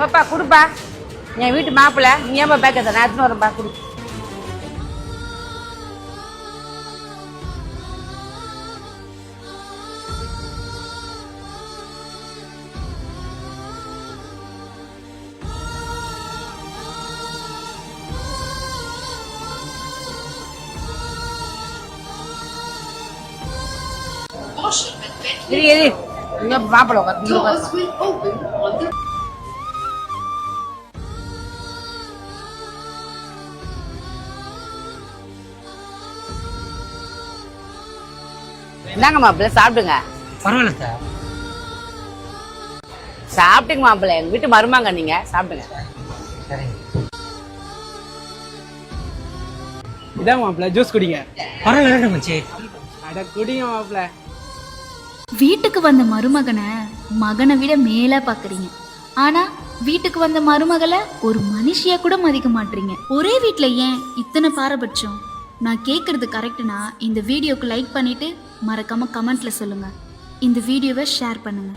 பாப்பா குடுப்பா. என் வீட்டு மாப்பிள்ள நீ ஏன்பா பேக்க நான் எடுத்துன்னு வரேன்ப்பா குடு. இரு இரு இங்க மாப்பிள்ள உட்காந்து. என்னங்க மாப்பிள்ள சாப்பிடுங்க. பரவாயில்ல சார். சாப்பிட்டுங்க மாப்பிள்ள, எங்க வீட்டு மருமாங்க நீங்க சாப்பிடுங்க. சரிங்க. இதான் மாப்பிள்ள ஜூஸ் குடிங்க. பரவாயில்ல மச்சி. அட குடிங்க மாப்பிள்ள. வீட்டுக்கு வந்த மருமகனை மகனை விட மேல பாக்குறீங்க, ஆனா வீட்டுக்கு வந்த மருமகளை ஒரு மனுஷியா கூட மதிக்க மாட்டீங்க. ஒரே வீட்டுல ஏன் இத்தனை பாரபட்சம்? நான் கேக்குறது கரெக்ட்னா இந்த வீடியோக்கு லைக் பண்ணிட்டு மறக்காம கமெண்ட்ல சொல்லுங்க. இந்த வீடியோவை ஷேர் பண்ணுங்க.